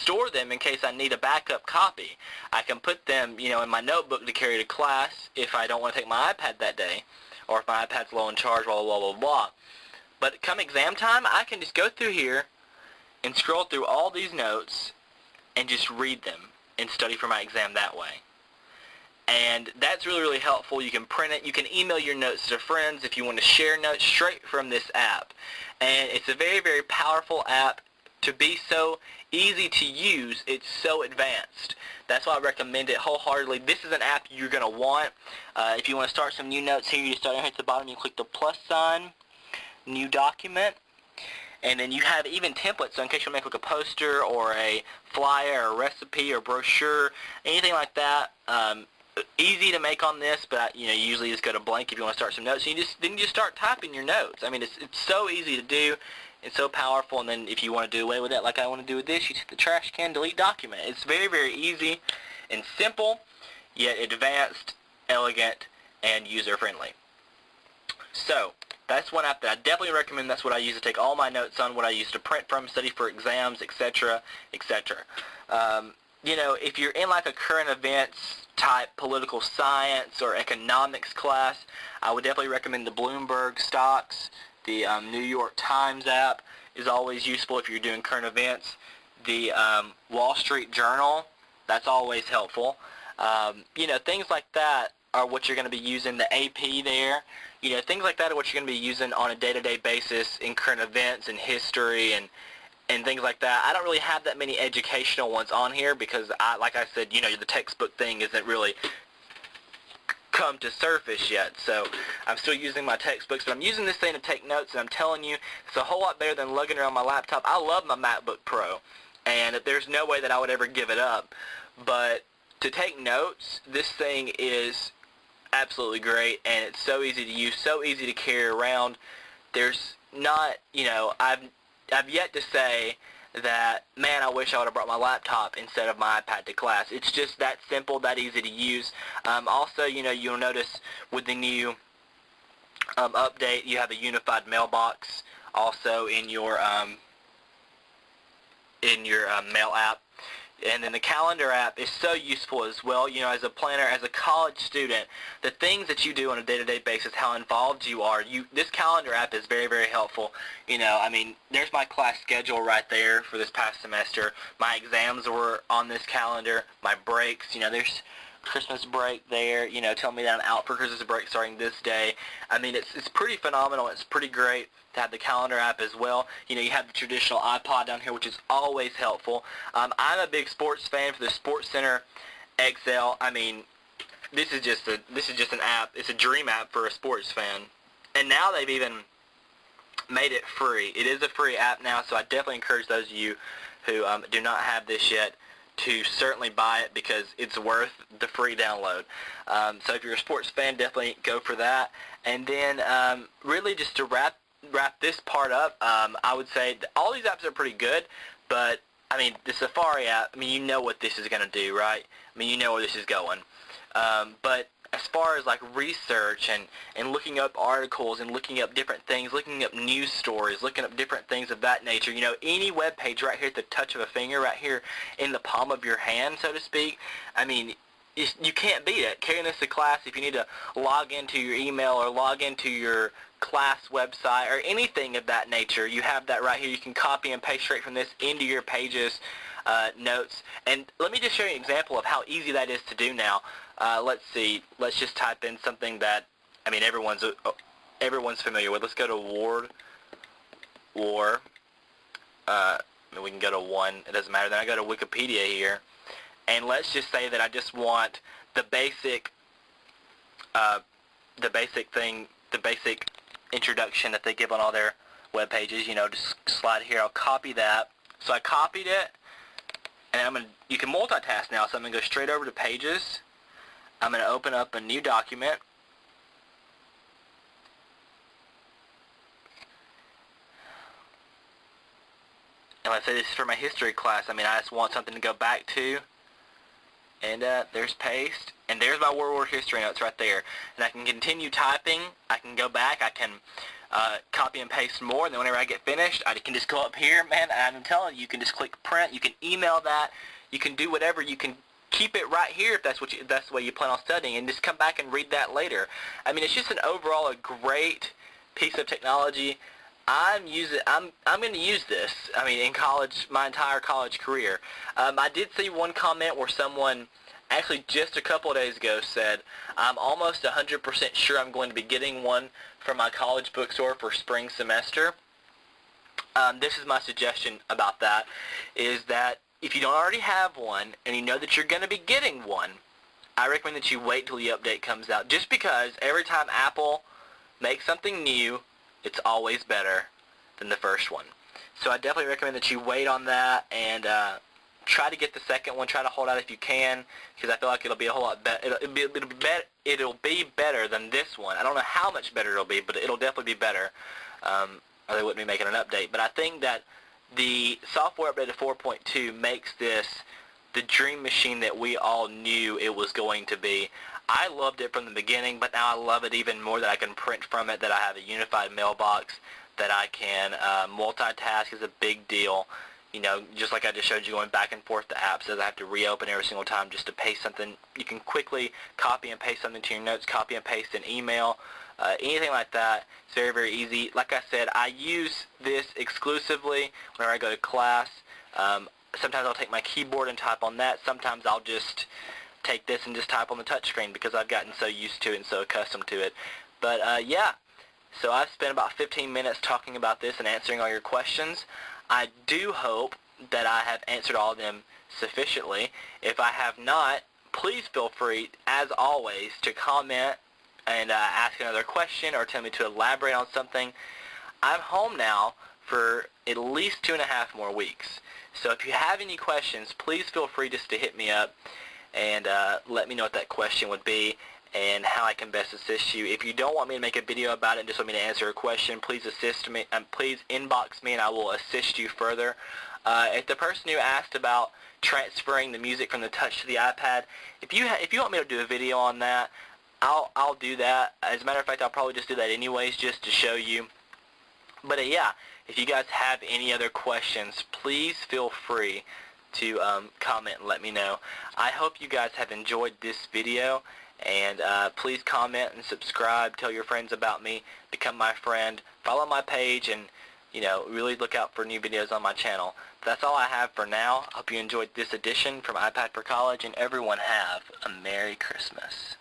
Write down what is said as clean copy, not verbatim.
store them in case I need a backup copy. I can put them, in my notebook to carry to class if I don't want to take my iPad that day, or if my iPad's low in charge, blah, blah, blah, blah, blah. But come exam time, I can just go through here and scroll through all these notes and just read them and study for my exam that way. And that's really, really helpful. You can print it. You can email your notes to friends if you want to share notes straight from this app. And it's a very, very powerful app. To be so easy to use, it's so advanced. That's why I recommend it wholeheartedly. This is an app you're going to want. If you want to start some new notes here, you start here at the bottom, you click the plus sign, new document, and then you have even templates, so in case you make like a poster or a flyer or a recipe or brochure, anything like that. Easy to make on this, but usually just go to blank if you want to start some notes. Then you just start typing your notes. I mean, it's so easy to do. It's so powerful. And then if you want to do away with it, like I want to do with this, you hit the trash can, delete document. It's very, very easy and simple, yet advanced, elegant, and user-friendly. So that's one app that I definitely recommend. That's what I use to take all my notes on, what I use to print from, study for exams, etc., etc. If you're in like a current events type political science or economics class, I would definitely recommend the Bloomberg stocks. The New York Times app is always useful if you're doing current events. The Wall Street Journal, that's always helpful. Things like that are what you're going to be using. The AP there, things like that are what you're going to be using on a day-to-day basis in current events and history and things like that. I don't really have that many educational ones on here because, like I said, the textbook thing isn't really come to surface yet. So I'm still using my textbooks, but I'm using this thing to take notes, and I'm telling you, it's a whole lot better than lugging around my laptop. I love my MacBook Pro, and there's no way that I would ever give it up. But to take notes, this thing is absolutely great, and it's so easy to use, so easy to carry around. There's not, I've yet to say that, man, I wish I would have brought my laptop instead of my iPad to class. It's just that simple, that easy to use. Also, you'll notice with the new update, you have a unified mailbox also in your mail app. And then the calendar app is so useful as well. As a planner, as a college student, the things that you do on a day-to-day basis, how involved you are, this calendar app is very, very helpful. There's my class schedule right there for this past semester. My exams were on this calendar. My breaks, there's Christmas break there, telling me that I'm out for Christmas break starting this day. It's pretty phenomenal. It's pretty great to have the calendar app as well. You have the traditional iPod down here, which is always helpful. I'm a big sports fan for the Sports Center XL. This is just an app. It's a dream app for a sports fan. And now they've even made it free. It is a free app now, so I definitely encourage those of you who do not have this yet to certainly buy it because it's worth the free download. So if you're a sports fan, definitely go for that. And then really just to wrap this part up, I would say all these apps are pretty good, but the Safari app, you know what this is going to do, right? You know where this is going. But as far as like research and looking up articles and looking up different things, looking up news stories, looking up different things of that nature, any web page right here at the touch of a finger, right here in the palm of your hand, so to speak, you can't beat it. Carrying this to class, if you need to log into your email or log into your class website or anything of that nature, you have that right here. You can copy and paste straight from this into your Pages notes. And let me just show you an example of how easy that is to do now. Let's see. Let's just type in something that everyone's familiar with. Let's go to war. We can go to one. It doesn't matter. Then I go to Wikipedia here, and let's just say that I just want the basic introduction that they give on all their web pages. Just slide here. I'll copy that. So I copied it, and you can multitask now. So I'm gonna go straight over to Pages. I'm going to open up a new document. And let's say this is for my history class. I just want something to go back to. And there's paste. And there's my World War history notes right there. And I can continue typing. I can go back. I can copy and paste more, and then whenever I get finished, I can just go up here, man, and I'm telling you, you can just click print, you can email that, you can do whatever, you can keep it right here if that's the way you plan on studying, and just come back and read that later. I mean, it's just overall a great piece of technology. I'm going to use this, I mean, in college, my entire college career. I did see one comment where someone actually just a couple of days ago said, I'm almost 100% sure I'm going to be getting one from my college bookstore for spring semester. This is my suggestion about that, is that if you don't already have one and you know that you're going to be getting one, I recommend that you wait till the update comes out, just because every time Apple makes something new, it's always better than the first one. So I definitely recommend that you wait on that and try to get the second one. Try to hold out if you can, because I feel like it'll be a whole lot better. It'll be better than this one. I don't know how much better it'll be, but it'll definitely be better, or they wouldn't be making an update. But I think that the software update to 4.2 makes this the dream machine that we all knew it was going to be. I loved it from the beginning, but now I love it even more that I can print from it, that I have a unified mailbox, that I can multitask is a big deal. You know, just like I just showed you, going back and forth to apps, as I have to reopen every single time just to paste something. You can quickly copy and paste something to your notes, copy and paste an email, anything like that. It's very, very easy. Like I said, I use this exclusively whenever I go to class. Sometimes I'll take my keyboard and type on that. Sometimes I'll just take this and just type on the touchscreen because I've gotten so used to it and so accustomed to it. But yeah, so I've spent about 15 minutes talking about this and answering all your questions. I do hope that I have answered all of them sufficiently. If I have not, please feel free, as always, to comment and ask another question or tell me to elaborate on something. I'm home now for at least 2.5 more weeks. So if you have any questions, please feel free just to hit me up and let me know what that question would be and how I can best assist you. If you don't want me to make a video about it and just want me to answer a question, please assist me and please inbox me and I will assist you further. If the person who asked about transferring the music from the touch to the iPad, if you want me to do a video on that, I'll do that. As a matter of fact, I'll probably just do that anyways, just to show you. But yeah, if you guys have any other questions, please feel free to comment and let me know. I hope you guys have enjoyed this video, and please comment and subscribe, tell your friends about me, become my friend, follow my page, and really look out for new videos on my channel. That's all I have for now. Hope you enjoyed this edition from iPad4College, and everyone have a Merry Christmas.